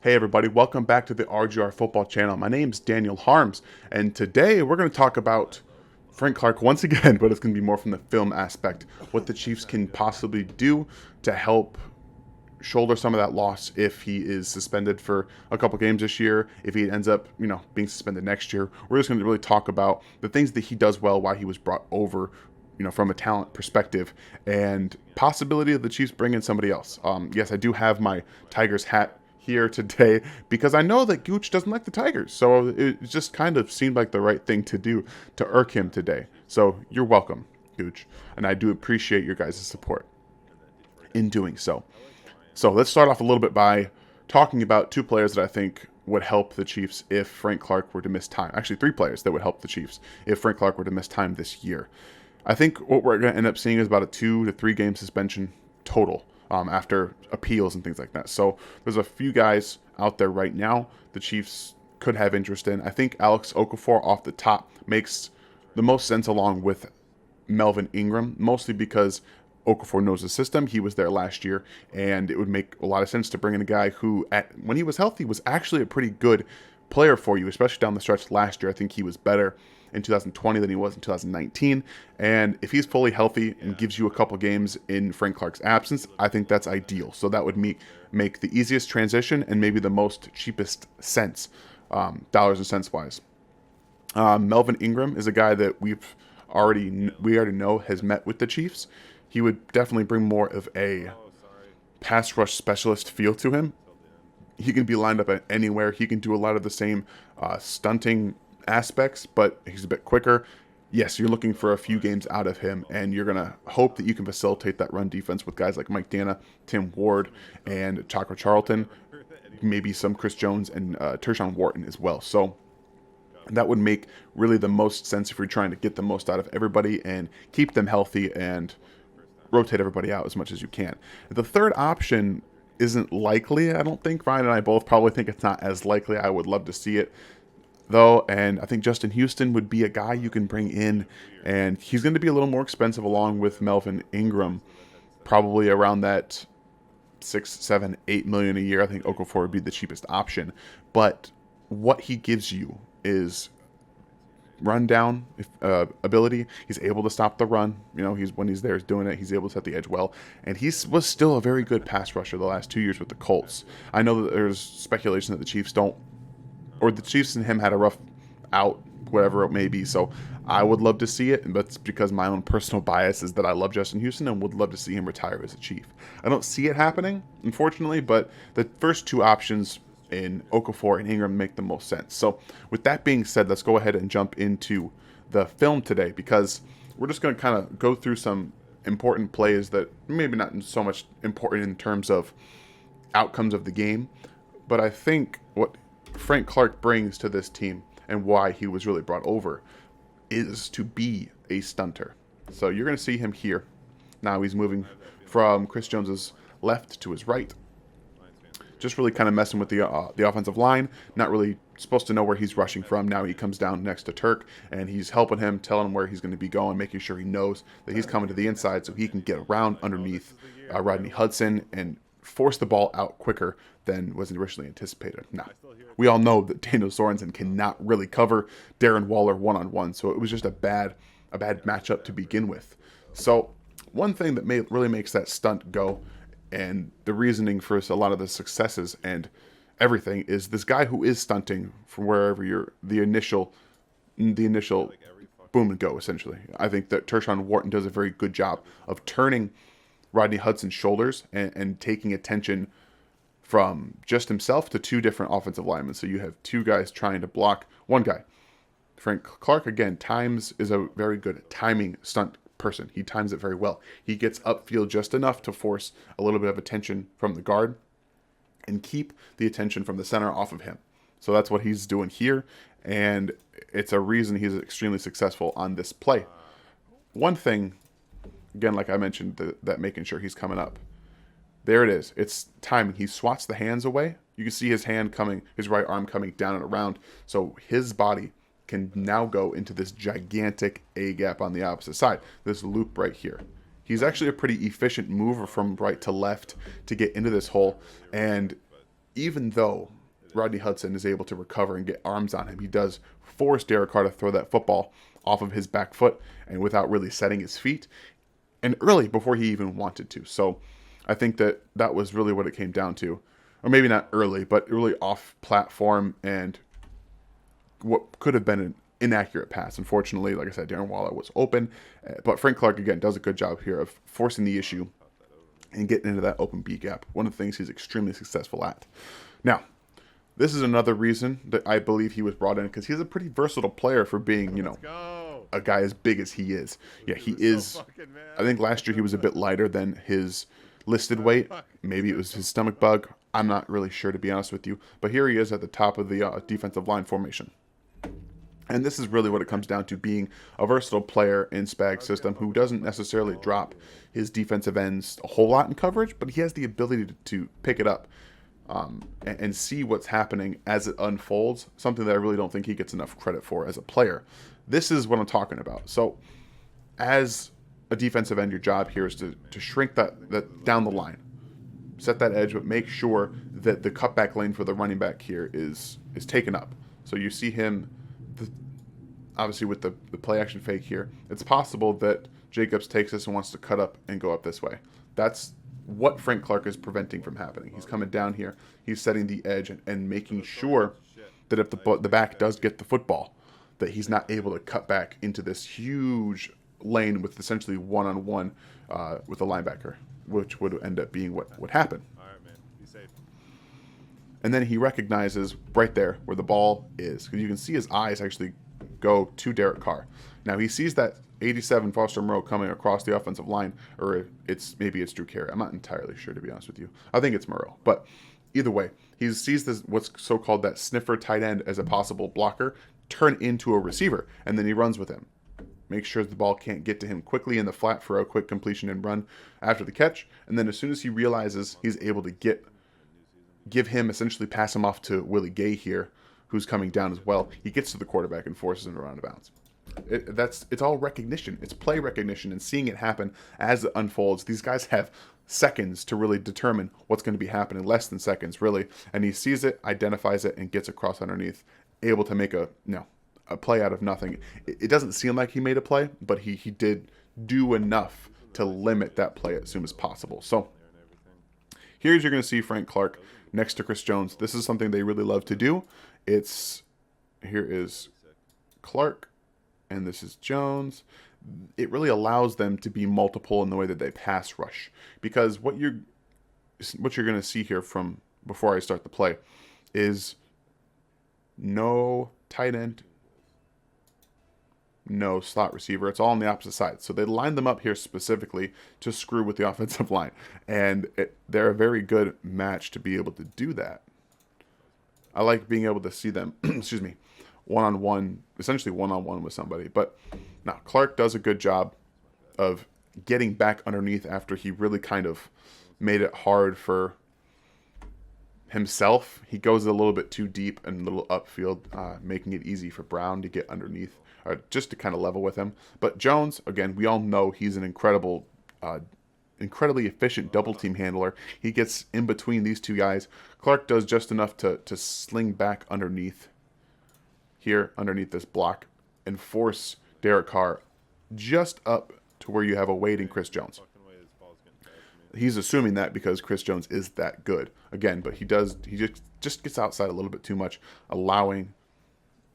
Hey everybody, welcome back to the RGR Football channel. My name's Daniel Harms, and today we're going to talk about Frank Clark once again, but it's going to be more from the film aspect. What the Chiefs can possibly do to help shoulder some of that loss if he is suspended for a couple games this year, if he ends up, being suspended next year. We're just going to really talk about the things that he does well, why he was brought over, from a talent perspective, and possibility of the Chiefs bringing somebody else. Yes, I do have my Tigers hat here today because I know that Gooch doesn't like the Tigers, so it just kind of seemed like the right thing to do to irk him today. So you're welcome, Gooch, and I do appreciate your guys' support in doing so. So let's start off a little bit by talking about two players that I think would help the Chiefs if Frank Clark were to miss time. Actually, three players that would help the Chiefs if Frank Clark were to miss time this year. I think what we're going to end up seeing is about a 2 to 3 game suspension total after appeals and things like that. So there's a few guys out there right now the Chiefs could have interest in. I think Alex Okafor off the top makes the most sense along with Melvin Ingram, mostly because Okafor knows the system. He was there last year, and it would make a lot of sense to bring in a guy who, when he was healthy, was actually a pretty good player for you, especially down the stretch last year. I think he was better in 2020 than he was in 2019. And if he's fully healthy and gives you a couple games in Frank Clark's absence, I think that's ideal. So that would make the easiest transition and maybe the most cheapest sense, dollars and cents wise. Melvin Ingram is a guy that we already know has met with the Chiefs. He would definitely bring more of a pass rush specialist feel to him. He can be lined up at anywhere. He can do a lot of the same stunting aspects, but he's a bit quicker. Yes, you're looking for a few games out of him, and you're going to hope that you can facilitate that run defense with guys like Mike Dana, Tim Ward, and Taco Charlton, maybe some Chris Jones and Tershawn Wharton as well. So that would make really the most sense if you're trying to get the most out of everybody and keep them healthy and rotate everybody out as much as you can. The third option isn't likely, I don't think. Ryan and I both probably think it's not as likely. I would love to see it, though, and I think Justin Houston would be a guy you can bring in, and he's going to be a little more expensive along with Melvin Ingram, probably around that 6, 7, 8 million a year. I think Okafor would be the cheapest option, but what he gives you is rundown ability. He's able to stop the run. When he's there, he's doing it. He's able to set the edge well, and he was still a very good pass rusher the last 2 years with the Colts. I know that there's speculation that the Chiefs and him had a rough out, whatever it may be. So I would love to see it, but it's because my own personal bias is that I love Justin Houston and would love to see him retire as a Chief. I don't see it happening, unfortunately, but the first two options in Okafor and Ingram make the most sense. So with that being said, let's go ahead and jump into the film today, because we're just going to kind of go through some important plays that maybe not so much important in terms of outcomes of the game, but I think what Frank Clark brings to this team and why he was really brought over is to be a stunter. So you're going to see him here. Now he's moving from Chris Jones's left to his right, just really kind of messing with the offensive line, not really supposed to know where he's rushing from. Now he comes down next to Turk, and he's helping him, telling him where he's going to be going, making sure he knows that he's coming to the inside so he can get around underneath Rodney Hudson and force the ball out quicker than was originally anticipated. Now, we all know that Daniel Sorensen cannot really cover Darren Waller one-on-one, so it was just a bad matchup to begin with. So one thing that really makes that stunt go, and the reasoning for a lot of the successes and everything, is this guy who is stunting from wherever the initial boom and go, essentially. I think that Tershawn Wharton does a very good job of turning Rodney Hudson's shoulders and taking attention from just himself to two different offensive linemen. So you have two guys trying to block one guy. Frank Clark, again, is a very good timing stunt person. He times it very well. He gets upfield just enough to force a little bit of attention from the guard and keep the attention from the center off of him. So that's what he's doing here, and it's a reason he's extremely successful on this play. One thing, again, like I mentioned, that making sure he's coming up. There it is. It's timing. He swats the hands away. You can see his right arm coming down and around. So his body can now go into this gigantic A gap on the opposite side, this loop right here. He's actually a pretty efficient mover from right to left to get into this hole, and even though Rodney Hudson is able to recover and get arms on him, he does force Derek Carr to throw that football off of his back foot and without really setting his feet, and early before he even wanted to. So I think that that was really what it came down to. Or maybe not early, but really off platform and what could have been an inaccurate pass. Unfortunately, like I said, Darren Waller was open, but Frank Clark, again, does a good job here of forcing the issue and getting into that open B gap. One of the things he's extremely successful at. Now, this is another reason that I believe he was brought in, because he's a pretty versatile player for being, a guy as big as he is. Yeah, he is. I think last year he was a bit lighter than his listed weight. Maybe it was his stomach bug. I'm not really sure, to be honest with you. But here he is at the top of the defensive line formation. And this is really what it comes down to, being a versatile player in Spag's system who doesn't necessarily drop his defensive ends a whole lot in coverage, but he has the ability to pick it up and see what's happening as it unfolds, something that I really don't think he gets enough credit for as a player. This is what I'm talking about. So as a defensive end, your job here is to shrink that down the line, set that edge, but make sure that the cutback lane for the running back here is taken up. So you see him, obviously with the play action fake here, it's possible that Jacobs takes this and wants to cut up and go up this way. That's what Frank Clark is preventing from happening. He's coming down here, he's setting the edge and making sure that if the back does get the football, that he's not able to cut back into this huge lane with essentially one-on-one with a linebacker, which would end up being what would happen. All right, man. Be safe. And then he recognizes right there where the ball is, because you can see his eyes actually go to Derek Carr. Now he sees that 87 Foster Moreau coming across the offensive line, or maybe it's Drew Carey. I'm not entirely sure, to be honest with you. I think it's Moreau, but either way, he sees this what's so-called that sniffer tight end as a possible blocker turn into a receiver, and then he runs with him. Make sure the ball can't get to him quickly in the flat for a quick completion and run after the catch, and then as soon as he realizes he's able to give him, essentially pass him off to Willie Gay here, who's coming down as well, he gets to the quarterback and forces him around of bounds. It's all recognition. It's play recognition and seeing it happen as it unfolds. These guys have seconds to really determine what's going to be happening, less than seconds, really. And he sees it, identifies it, and gets across underneath, able to make a play out of nothing. It doesn't seem like he made a play, but he did do enough to limit that play as soon as possible. So here's you're going to see Frank Clark next to Chris Jones. This is something they really love to do. Here is Clark, and this is Jones. It really allows them to be multiple in the way that they pass rush, because what you're going to see here from before I start the play is no tight end, no slot receiver. It's all on the opposite side. So they line them up here specifically to screw with the offensive line, and they're a very good match to be able to do that. I like being able to see them, excuse me, one-on-one, essentially one-on-one with somebody. But now Clark does a good job of getting back underneath after he really kind of made it hard for himself. He goes a little bit too deep and a little upfield, making it easy for Brown to get underneath, or just to kind of level with him. But Jones, again, we all know he's an incredibly efficient double team handler. He gets in between these two guys. Clark does just enough to sling back underneath here, underneath this block, and force Derek Carr just up to where you have a Wade and Chris Jones. He's assuming that because Chris Jones is that good. Again, but he just gets outside a little bit too much, allowing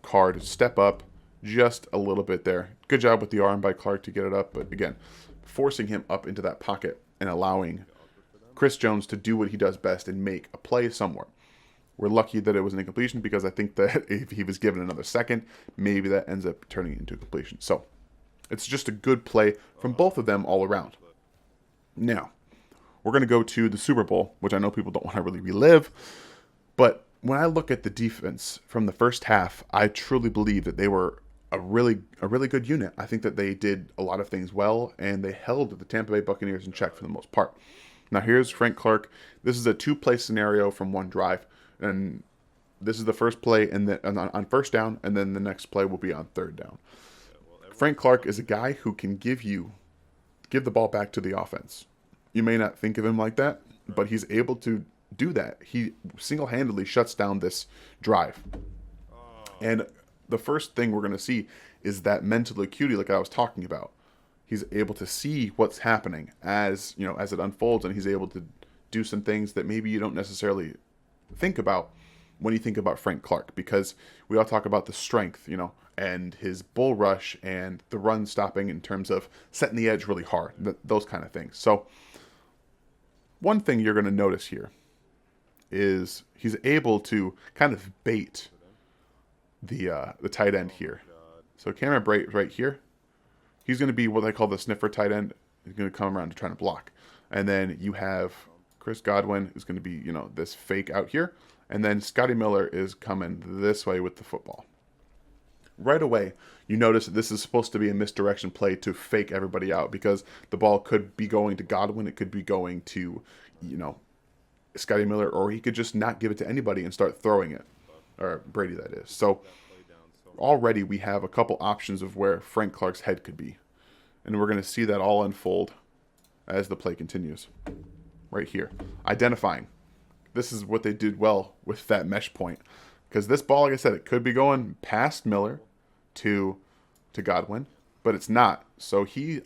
Carr to step up just a little bit there. Good job with the arm by Clark to get it up, but again, forcing him up into that pocket and allowing Chris Jones to do what he does best and make a play somewhere. We're lucky that it was an incompletion, because I think that if he was given another second, maybe that ends up turning into a completion. So it's just a good play from both of them all around. Now, we're going to go to the Super Bowl, which I know people don't want to really relive, but when I look at the defense from the first half, I truly believe that they were a really good unit. I think that they did a lot of things well, and they held the Tampa Bay Buccaneers in check for the most part. Now here's Frank Clark. This is a two-play scenario from one drive, and this is the first play on first down, and then the next play will be on third down. Frank Clark is a guy who can give the ball back to the offense. You may not think of him like that, but he's able to do that. He single-handedly shuts down this drive. And the first thing we're going to see is that mental acuity, like I was talking about. He's able to see what's happening as, you know, as it unfolds, and he's able to do some things that maybe you don't necessarily think about when you think about Frank Clark, because we all talk about the strength, you know, and his bull rush and the run stopping in terms of setting the edge really hard, those kind of things. So one thing you're going to notice here is he's able to kind of bait the tight end here. So Cameron Brate right here, he's going to be what they call the sniffer tight end. He's going to come around to try to block. And then you have Chris Godwin, who's going to be, you know, this fake out here. And then Scotty Miller is coming this way with the football. Right away, you notice that this is supposed to be a misdirection play to fake everybody out, because the ball could be going to Godwin. It could be going to, you know, Scotty Miller, or he could just not give it to anybody and start throwing it. Or Brady, that is. So already we have a couple options of where Frank Clark's head could be. And we're going to see that all unfold as the play continues. Right here. Identifying. This is what they did well with that mesh point. Because this ball, like I said, it could be going past Miller to Godwin, but it's not. So he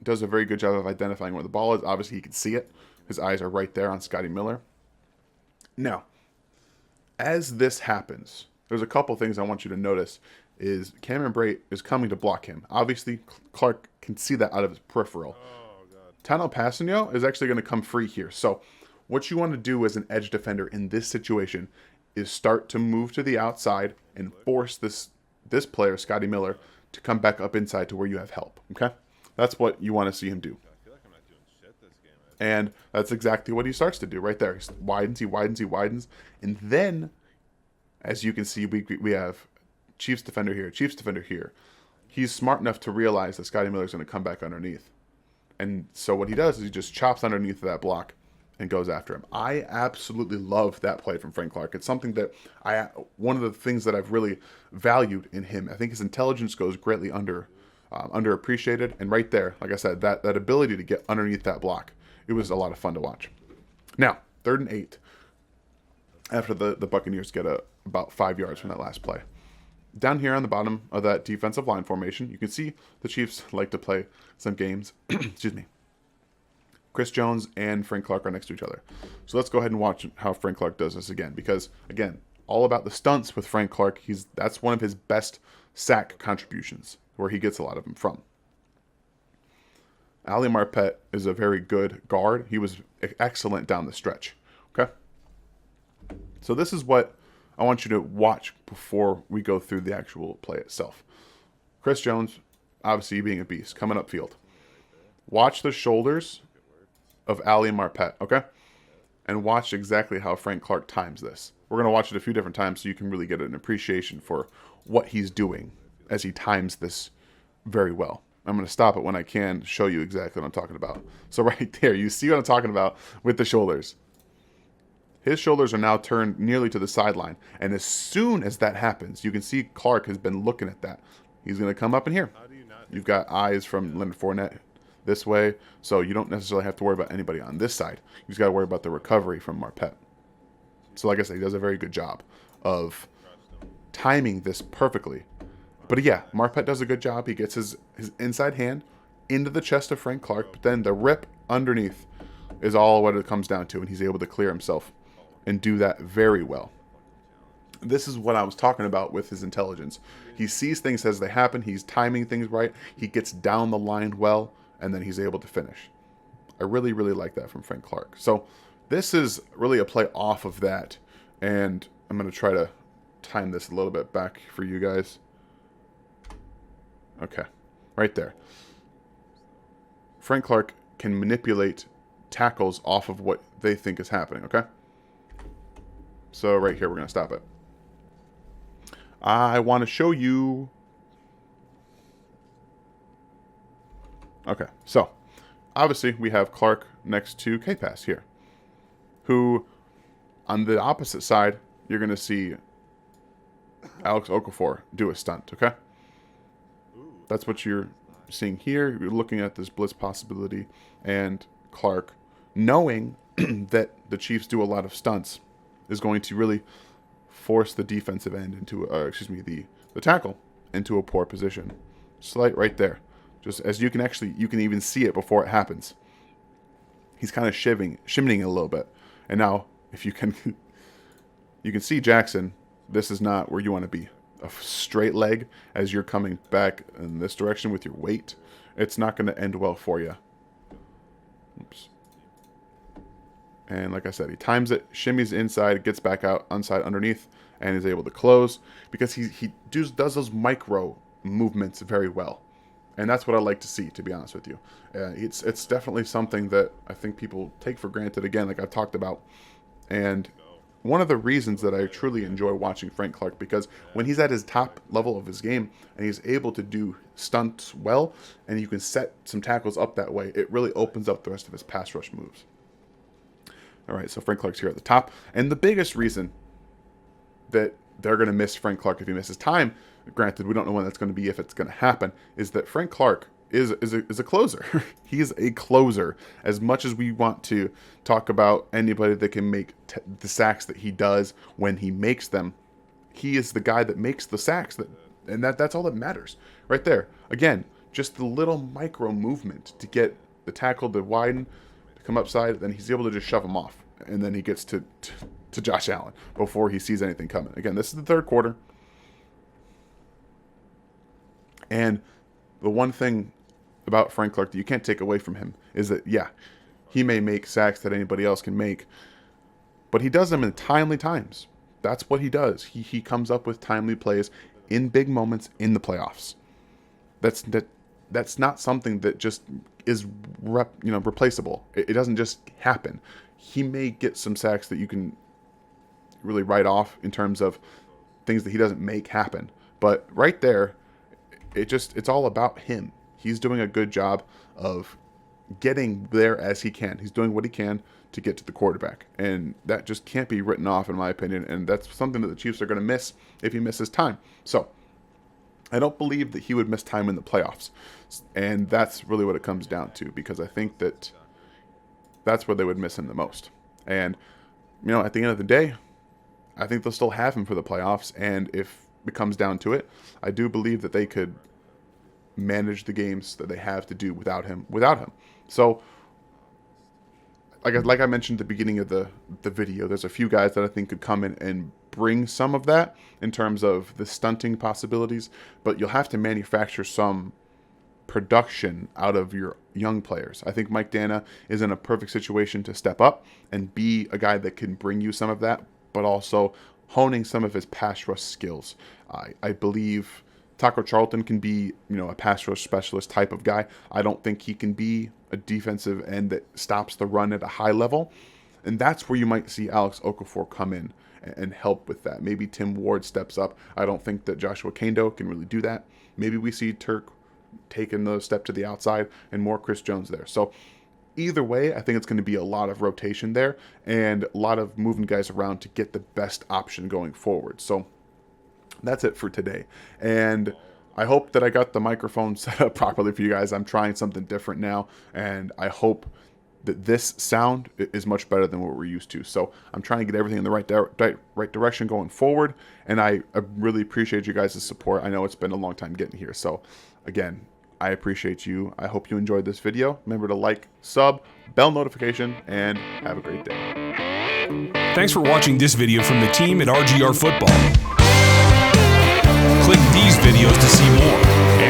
does a very good job of identifying where the ball is. Obviously, he can see it. His eyes are right there on Scotty Miller. Now, as this happens, there's a couple things I want you to notice. Is Cameron Brate is coming to block him. Obviously, Clark can see that out of his peripheral. Tano Passanio is actually going to come free here. So what you want to do as an edge defender in this situation is start to move to the outside and force this player, Scotty Miller, to come back up inside to where you have help. Okay? That's what you want to see him do. And that's exactly what he starts to do right there. He widens. And then, as you can see, we have Chiefs defender here. He's smart enough to realize that Scotty Miller's going to come back underneath. And so what he does is he just chops underneath that block and goes after him. I absolutely love that play from Frank Clark. It's something that one of the things that I've really valued in him. I think his intelligence goes greatly underappreciated. And right there, like I said, that ability to get underneath that block, it was a lot of fun to watch. Now, 3rd and 8, after the Buccaneers get about 5 yards from that last play. Down here on the bottom of that defensive line formation, you can see the Chiefs like to play some games. Excuse me. Chris Jones and Frank Clark are next to each other. So let's go ahead and watch how Frank Clark does this again. Because, again, all about the stunts with Frank Clark. That's one of his best sack contributions, where he gets a lot of them from. Ali Marpet is a very good guard. He was excellent down the stretch. Okay? So this is what I want you to watch before we go through the actual play itself. Chris Jones, obviously being a beast, coming upfield. Watch the shoulders of Ali Marpet, okay? And watch exactly how Frank Clark times this. We're going to watch it a few different times so you can really get an appreciation for what he's doing as he times this very well. I'm going to stop it when I can show you exactly what I'm talking about. So right there, you see what I'm talking about with the shoulders. His shoulders are now turned nearly to the sideline. And as soon as that happens, you can see Clark has been looking at that. He's going to come up in here. You've got eyes from Leonard Fournette this way, so you don't necessarily have to worry about anybody on this side. You just got to worry about the recovery from Marpet. So like I said, he does a very good job of timing this perfectly. But yeah, Marpet does a good job. He gets his inside hand into the chest of Frank Clark, but then the rip underneath is all what it comes down to, and he's able to clear himself and do that very well. This is what I was talking about with his intelligence. He sees things as they happen. He's timing things right. He gets down the line well, and then he's able to finish. I really, really like that from Frank Clark. So this is really a play off of that, and I'm going to try to time this a little bit back for you guys. Okay, right there. Frank Clark can manipulate tackles off of what they think is happening, okay? So right here, we're going to stop it. I want to show you. Okay, so obviously we have Clark next to K-Pass here, who on the opposite side, you're going to see Alex Okafor do a stunt, okay? That's what you're seeing here. You're looking at this blitz possibility, and Clark, knowing that the Chiefs do a lot of stunts is going to really force the defensive end into, the tackle into a poor position. Slight right there. Just as you can even see it before it happens. He's kind of shimmening a little bit. And now, if you can, you can see Jackson, this is not where you want to be. A straight leg as you're coming back in this direction with your weight, it's not going to end well for you. Oops. And like I said, he times it, shimmies inside, gets back out, onside underneath, and is able to close because he does those micro movements very well. And that's what I like to see, to be honest with you. It's definitely something that I think people take for granted, again, like I've talked about. And one of the reasons that I truly enjoy watching Frank Clark, because when he's at his top level of his game and he's able to do stunts well, and you can set some tackles up that way, it really opens up the rest of his pass rush moves. All right, so Frank Clark's here at the top. And the biggest reason that they're going to miss Frank Clark if he misses time, granted, we don't know when that's going to be, if it's going to happen, is that Frank Clark is a closer. He's a closer. As much as we want to talk about anybody that can make the sacks that he does when he makes them, he is the guy that makes the sacks. That's all that matters. Right there. Again, just the little micro movement to get the tackle to widen, to come upside, then he's able to just shove him off. And then he gets to Josh Allen before he sees anything coming. Again, this is the third quarter. And the one thing about Frank Clark that you can't take away from him is that, yeah, he may make sacks that anybody else can make, but he does them in timely times. That's what he does. He comes up with timely plays in big moments in the playoffs. That's not something that just is replaceable. It doesn't just happen. He may get some sacks that you can really write off in terms of things that he doesn't make happen. But right there, it's all about him. He's doing a good job of getting there as he can. He's doing what he can to get to the quarterback. And that just can't be written off, in my opinion. And that's something that the Chiefs are going to miss if he misses time. So I don't believe that he would miss time in the playoffs. And that's really what it comes down to, because I think that that's where they would miss him the most. And, at the end of the day, I think they'll still have him for the playoffs. And if it comes down to it, I do believe that they could manage the games that they have to do without him. So, like I mentioned at the beginning of the video, there's a few guys that I think could come in and bring some of that in terms of the stunting possibilities, but you'll have to manufacture some production out of your young players. I think Mike Dana is in a perfect situation to step up and be a guy that can bring you some of that, but also honing some of his pass rush skills. I believe Taco Charlton can be, a pass rush specialist type of guy. I don't think he can be a defensive end that stops the run at a high level. And that's where you might see Alex Okafor come in and help with that. Maybe Tim Ward steps up. I don't think that Joshua Kando can really do that. Maybe we see Turk taking the step to the outside and more Chris Jones there. So either way, I think it's going to be a lot of rotation there and a lot of moving guys around to get the best option going forward. So that's it for today. And I hope that I got the microphone set up properly for you guys. I'm trying something different now, and I hope that this sound is much better than what we're used to. So I'm trying to get everything in the right direction going forward, and I really appreciate you guys' support. I know it's been a long time getting here. So again, I appreciate you. I hope you enjoyed this video. Remember to like, sub, bell notification, and have a great day. Thanks for watching this video from the team at RGR Football. Click these videos to see more.